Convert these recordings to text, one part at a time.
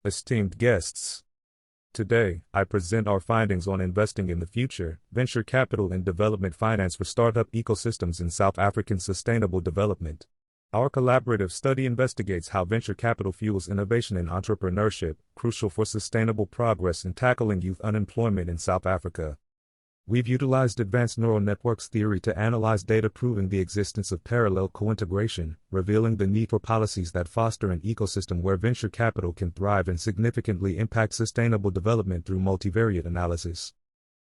Esteemed guests, today I present our findings on investing in the future, venture capital and development finance for startup ecosystems in South African sustainable development. Our collaborative study investigates how venture capital fuels innovation and entrepreneurship, crucial for sustainable progress in tackling youth unemployment in South Africa. We've utilized advanced neural networks theory to analyze data proving the existence of parallel co-integration, revealing the need for policies that foster an ecosystem where venture capital can thrive and significantly impact sustainable development through multivariate analysis.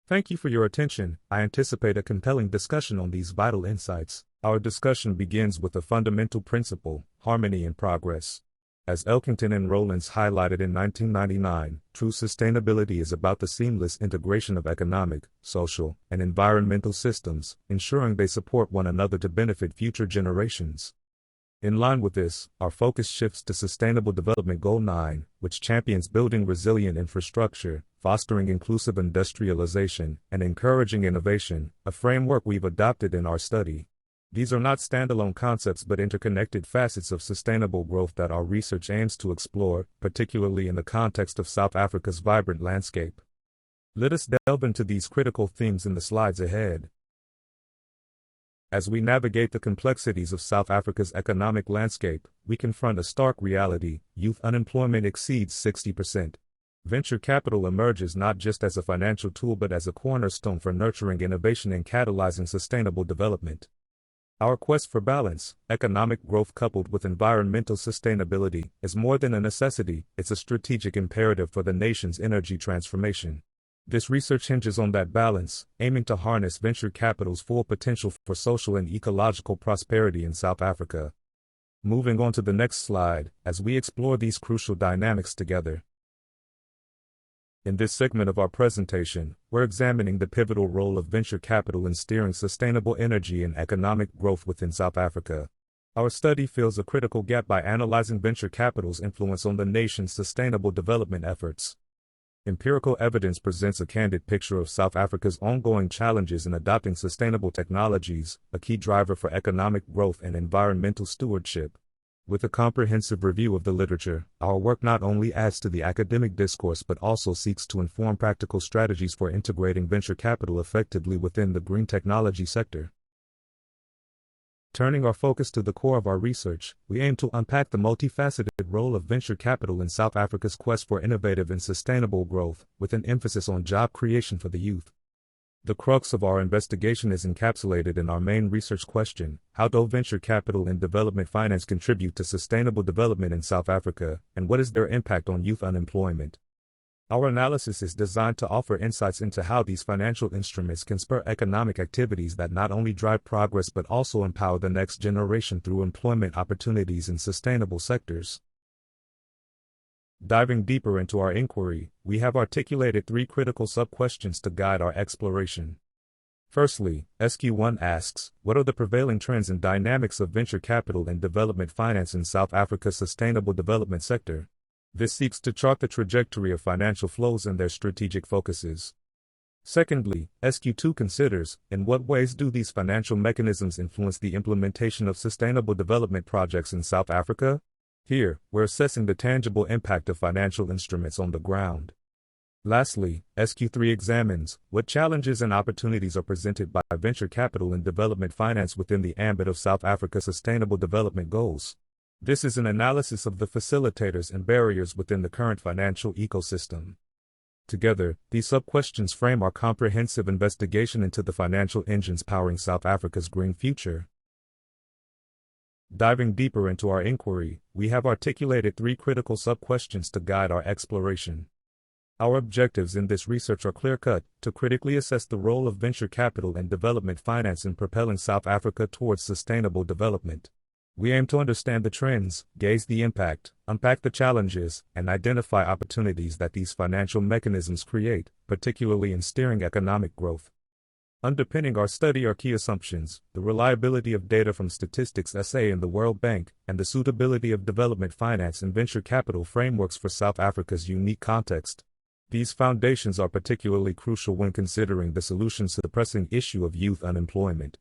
Thank you for your attention. I anticipate a compelling discussion on these vital insights. Our discussion begins with a fundamental principle: harmony in progress. As Elkington and Rowlands highlighted in 1999, true sustainability is about the seamless integration of economic, social, and environmental systems, ensuring they support one another to benefit future generations. In line with this, our focus shifts to Sustainable Development Goal 9, which champions building resilient infrastructure, fostering inclusive industrialization, and encouraging innovation, a framework we've adopted in our study. These are not standalone concepts but interconnected facets of sustainable growth that our research aims to explore, particularly in the context of South Africa's vibrant landscape. Let us delve into these critical themes in the slides ahead. As we navigate the complexities of South Africa's economic landscape, we confront a stark reality: youth unemployment exceeds 60%. Venture capital emerges not just as a financial tool but as a cornerstone for nurturing innovation and catalyzing sustainable development. Our quest for balance, economic growth coupled with environmental sustainability, is more than a necessity, it's a strategic imperative for the nation's energy transformation. This research hinges on that balance, aiming to harness venture capital's full potential for social and ecological prosperity in South Africa. Moving on to the next slide, as we explore these crucial dynamics together. In this segment of our presentation, we're examining the pivotal role of venture capital in steering sustainable energy and economic growth within South Africa. Our study fills a critical gap by analyzing venture capital's influence on the nation's sustainable development efforts. Empirical evidence presents a candid picture of South Africa's ongoing challenges in adopting sustainable technologies, a key driver for economic growth and environmental stewardship. With a comprehensive review of the literature, our work not only adds to the academic discourse but also seeks to inform practical strategies for integrating venture capital effectively within the green technology sector. Turning our focus to the core of our research, we aim to unpack the multifaceted role of venture capital in South Africa's quest for innovative and sustainable growth, with an emphasis on job creation for the youth. The crux of our investigation is encapsulated in our main research question: how do venture capital and development finance contribute to sustainable development in South Africa, and what is their impact on youth unemployment? Our analysis is designed to offer insights into how these financial instruments can spur economic activities that not only drive progress but also empower the next generation through employment opportunities in sustainable sectors. Diving deeper into our inquiry, we have articulated 3 critical sub-questions to guide our exploration. Firstly, SQ1 asks, what are the prevailing trends and dynamics of venture capital and development finance in South Africa's sustainable development sector? This seeks to chart the trajectory of financial flows and their strategic focuses. Secondly, SQ2 considers, in what ways do these financial mechanisms influence the implementation of sustainable development projects in South Africa? Here, we're assessing the tangible impact of financial instruments on the ground. Lastly, SQ3 examines what challenges and opportunities are presented by venture capital and development finance within the ambit of South Africa's sustainable development goals. This is an analysis of the facilitators and barriers within the current financial ecosystem. Together, these sub-questions frame our comprehensive investigation into the financial engines powering South Africa's green future. Diving deeper into our inquiry, we have articulated 3 critical sub-questions to guide our exploration. Our objectives in this research are clear-cut: to critically assess the role of venture capital and development finance in propelling South Africa towards sustainable development. We aim to understand the trends, gauge the impact, unpack the challenges, and identify opportunities that these financial mechanisms create, particularly in steering economic growth. Underpinning our study are key assumptions: the reliability of data from Statistics SA and the World Bank, and the suitability of development finance and venture capital frameworks for South Africa's unique context. These foundations are particularly crucial when considering the solutions to the pressing issue of youth unemployment.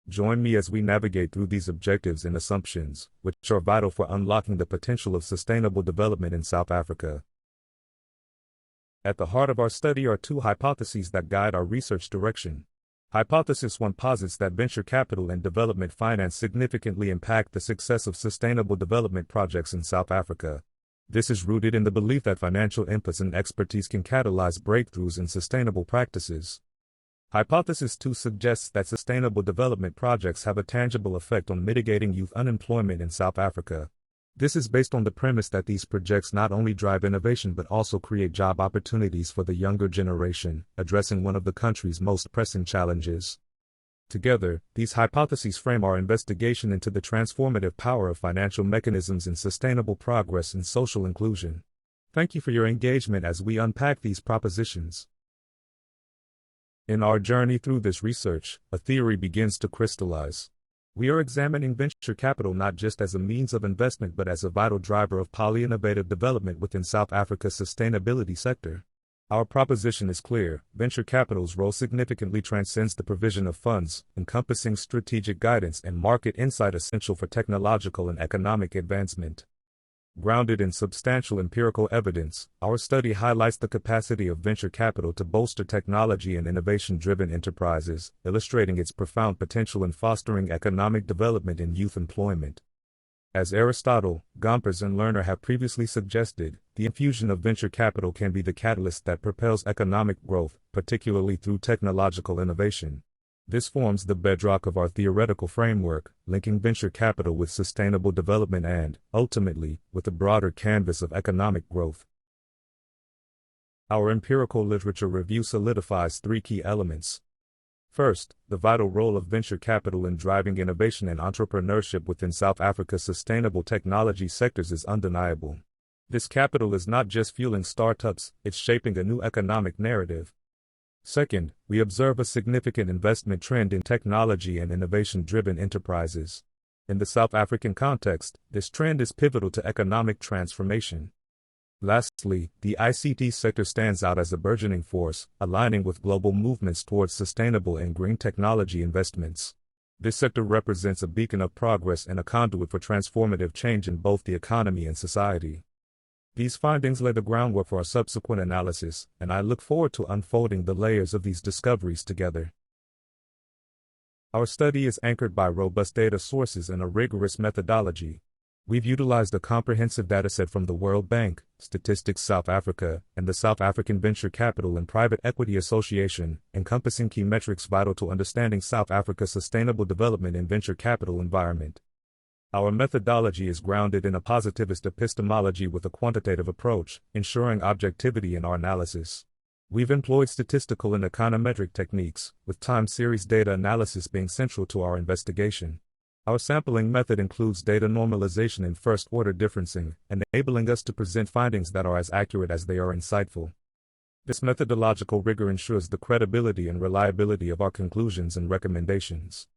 Join me as we navigate through these objectives and assumptions, which are vital for unlocking the potential of sustainable development in South Africa. At the heart of our study are two hypotheses that guide our research direction. Hypothesis 1 posits that venture capital and development finance significantly impact the success of sustainable development projects in South Africa. This is rooted in the belief that financial inputs and expertise can catalyze breakthroughs in sustainable practices. Hypothesis 2 suggests that sustainable development projects have a tangible effect on mitigating youth unemployment in South Africa. This is based on the premise that these projects not only drive innovation but also create job opportunities for the younger generation, addressing one of the country's most pressing challenges. Together, these hypotheses frame our investigation into the transformative power of financial mechanisms in sustainable progress and social inclusion. Thank you for your engagement as we unpack these propositions. In our journey through this research, a theory begins to crystallize. We are examining venture capital not just as a means of investment but as a vital driver of poly-innovative development within South Africa's sustainability sector. Our proposition is clear: venture capital's role significantly transcends the provision of funds, encompassing strategic guidance and market insight essential for technological and economic advancement. Grounded in substantial empirical evidence, our study highlights the capacity of venture capital to bolster technology and innovation-driven enterprises, illustrating its profound potential in fostering economic development and youth employment. As Aristotle, Gompers and Lerner have previously suggested, the infusion of venture capital can be the catalyst that propels economic growth, particularly through technological innovation. This forms the bedrock of our theoretical framework, linking venture capital with sustainable development and, ultimately, with a broader canvas of economic growth. Our empirical literature review solidifies three key elements. First, the vital role of venture capital in driving innovation and entrepreneurship within South Africa's sustainable technology sectors is undeniable. This capital is not just fueling startups, it's shaping a new economic narrative. Second, we observe a significant investment trend in technology and innovation-driven enterprises. In the South African context, this trend is pivotal to economic transformation. Lastly, the ICT sector stands out as a burgeoning force, aligning with global movements towards sustainable and green technology investments. This sector represents a beacon of progress and a conduit for transformative change in both the economy and society. These findings lay the groundwork for our subsequent analysis, and I look forward to unfolding the layers of these discoveries together. Our study is anchored by robust data sources and a rigorous methodology. We've utilized a comprehensive dataset from the World Bank, Statistics South Africa, and the South African Venture Capital and Private Equity Association, encompassing key metrics vital to understanding South Africa's sustainable development and venture capital environment. Our methodology is grounded in a positivist epistemology with a quantitative approach, ensuring objectivity in our analysis. We've employed statistical and econometric techniques, with time series data analysis being central to our investigation. Our sampling method includes data normalization and first-order differencing, enabling us to present findings that are as accurate as they are insightful. This methodological rigor ensures the credibility and reliability of our conclusions and recommendations.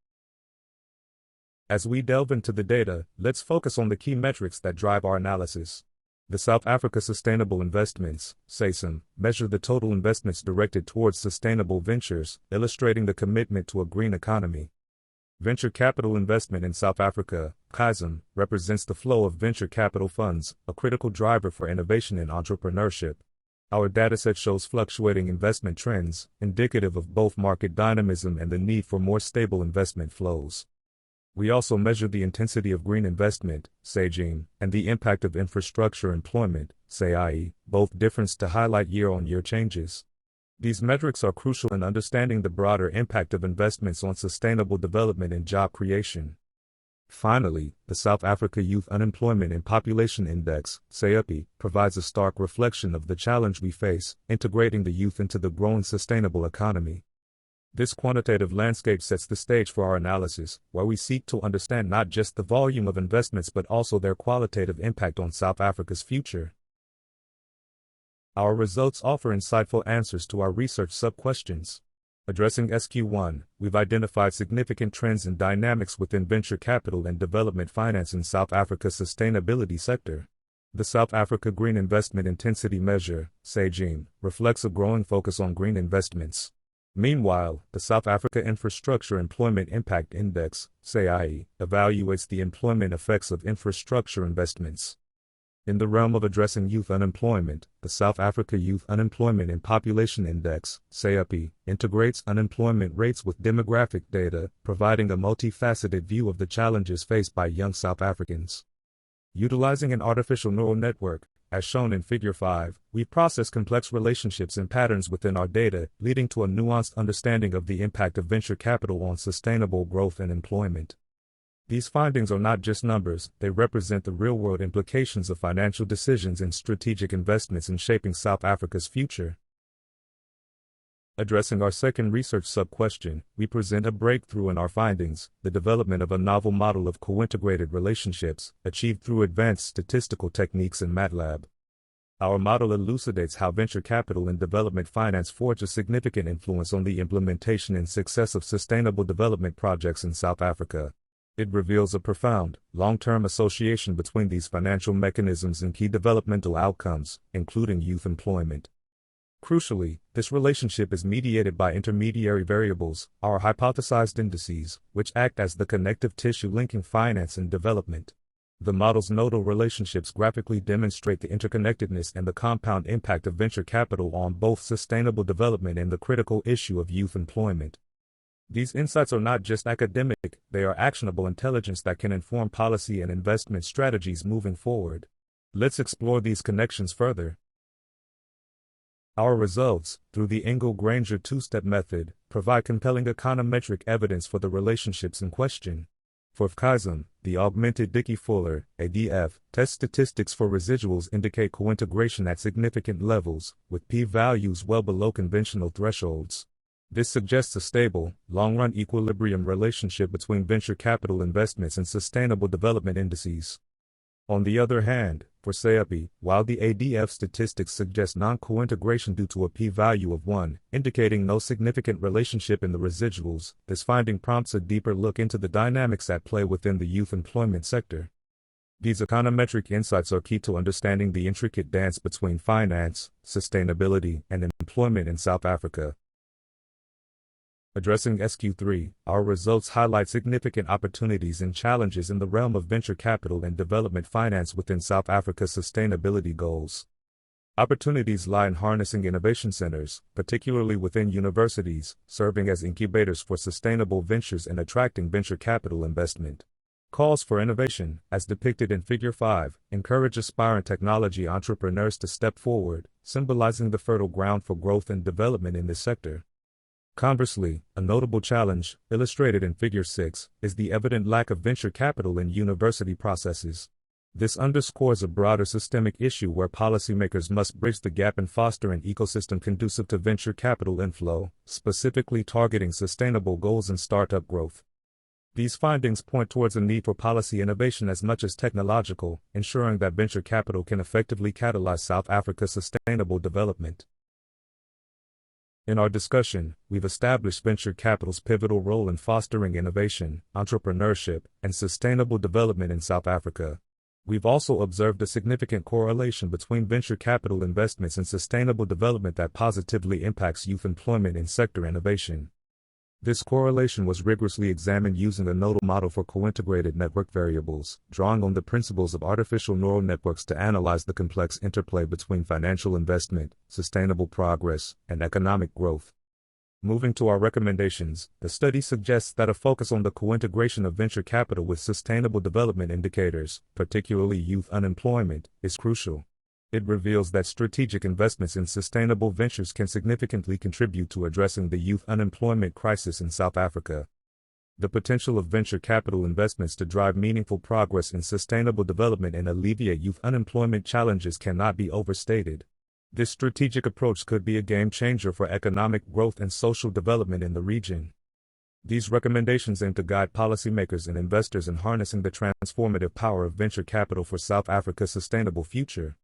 As we delve into the data, let's focus on the key metrics that drive our analysis. The South Africa Sustainable Investments, SASIM, measure the total investments directed towards sustainable ventures, illustrating the commitment to a green economy. Venture capital investment in South Africa, CAISM, represents the flow of venture capital funds, a critical driver for innovation and entrepreneurship. Our dataset shows fluctuating investment trends, indicative of both market dynamism and the need for more stable investment flows. We also measure the intensity of green investment, SDGs, and the impact of infrastructure employment, SAIE, both difference to highlight year-on-year changes. These metrics are crucial in understanding the broader impact of investments on sustainable development and job creation. Finally, the South Africa Youth Unemployment and Population Index, SAIPI, provides a stark reflection of the challenge we face, integrating the youth into the growing sustainable economy. This quantitative landscape sets the stage for our analysis, where we seek to understand not just the volume of investments but also their qualitative impact on South Africa's future. Our results offer insightful answers to our research sub-questions. Addressing SQ1, we've identified significant trends and dynamics within venture capital and development finance in South Africa's sustainability sector. The South Africa Green Investment Intensity Measure, SDGs, reflects a growing focus on green investments. Meanwhile, the South Africa Infrastructure Employment Impact Index, SAIE, evaluates the employment effects of infrastructure investments. In the realm of addressing youth unemployment, the South Africa Youth Unemployment and Population Index, SAIP, integrates unemployment rates with demographic data, providing a multifaceted view of the challenges faced by young South Africans. Utilizing an artificial neural network, as shown in Figure 5, we process complex relationships and patterns within our data, leading to a nuanced understanding of the impact of venture capital on sustainable growth and employment. These findings are not just numbers, they represent the real-world implications of financial decisions and strategic investments in shaping South Africa's future. Addressing our second research sub-question, we present a breakthrough in our findings, the development of a novel model of co-integrated relationships, achieved through advanced statistical techniques in MATLAB. Our model elucidates how venture capital and development finance forge a significant influence on the implementation and success of sustainable development projects in South Africa. It reveals a profound, long-term association between these financial mechanisms and key developmental outcomes, including youth employment. Crucially, this relationship is mediated by intermediary variables, our hypothesized indices, which act as the connective tissue linking finance and development. The model's nodal relationships graphically demonstrate the interconnectedness and the compound impact of venture capital on both sustainable development and the critical issue of youth employment. These insights are not just academic, they are actionable intelligence that can inform policy and investment strategies moving forward. Let's explore these connections further. Our results, through the Engel-Granger two-step method, provide compelling econometric evidence for the relationships in question. For FKISM, the augmented Dickey-Fuller (ADF) test statistics for residuals indicate co-integration at significant levels, with p-values well below conventional thresholds. This suggests a stable, long-run equilibrium relationship between venture capital investments and sustainable development indices. On the other hand, for SAIP, while the ADF statistics suggest non-co-integration due to a p-value of 1, indicating no significant relationship in the residuals, this finding prompts a deeper look into the dynamics at play within the youth employment sector. These econometric insights are key to understanding the intricate dance between finance, sustainability, and employment in South Africa. Addressing SQ3, our results highlight significant opportunities and challenges in the realm of venture capital and development finance within South Africa's sustainability goals. Opportunities lie in harnessing innovation centers, particularly within universities, serving as incubators for sustainable ventures and attracting venture capital investment. Calls for innovation, as depicted in Figure 5, encourage aspiring technology entrepreneurs to step forward, symbolizing the fertile ground for growth and development in this sector. Conversely, a notable challenge, illustrated in Figure 6, is the evident lack of venture capital in university processes. This underscores a broader systemic issue where policymakers must bridge the gap and foster an ecosystem conducive to venture capital inflow, specifically targeting sustainable goals and startup growth. These findings point towards a need for policy innovation as much as technological, ensuring that venture capital can effectively catalyze South Africa's sustainable development. In our discussion, we've established venture capital's pivotal role in fostering innovation, entrepreneurship, and sustainable development in South Africa. We've also observed a significant correlation between venture capital investments and sustainable development that positively impacts youth employment and sector innovation. This correlation was rigorously examined using a nodal model for co-integrated network variables, drawing on the principles of artificial neural networks to analyze the complex interplay between financial investment, sustainable progress, and economic growth. Moving to our recommendations, the study suggests that a focus on the co-integration of venture capital with sustainable development indicators, particularly youth unemployment, is crucial. It reveals that strategic investments in sustainable ventures can significantly contribute to addressing the youth unemployment crisis in South Africa. The potential of venture capital investments to drive meaningful progress in sustainable development and alleviate youth unemployment challenges cannot be overstated. This strategic approach could be a game changer for economic growth and social development in the region. These recommendations aim to guide policymakers and investors in harnessing the transformative power of venture capital for South Africa's sustainable future.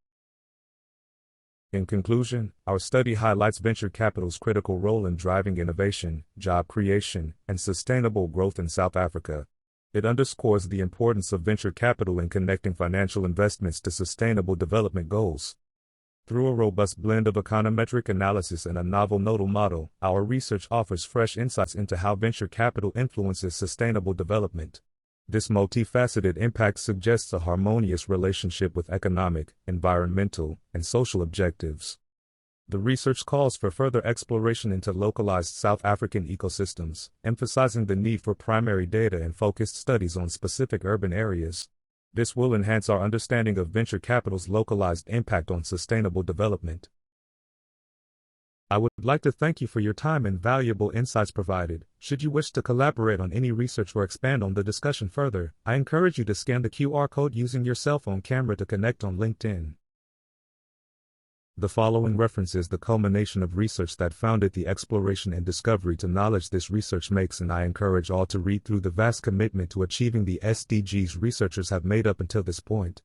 In conclusion, our study highlights venture capital's critical role in driving innovation, job creation, and sustainable growth in South Africa. It underscores the importance of venture capital in connecting financial investments to sustainable development goals. Through a robust blend of econometric analysis and a novel nodal model, our research offers fresh insights into how venture capital influences sustainable development. This multifaceted impact suggests a harmonious relationship with economic, environmental, and social objectives. The research calls for further exploration into localized South African ecosystems, emphasizing the need for primary data and focused studies on specific urban areas. This will enhance our understanding of venture capital's localized impact on sustainable development. I would like to thank you for your time and valuable insights provided. Should you wish to collaborate on any research or expand on the discussion further, I encourage you to scan the QR code using your cell phone camera to connect on LinkedIn. The following references the culmination of research that founded the exploration and discovery to knowledge this research makes, and I encourage all to read through the vast commitment to achieving the SDGs researchers have made up until this point.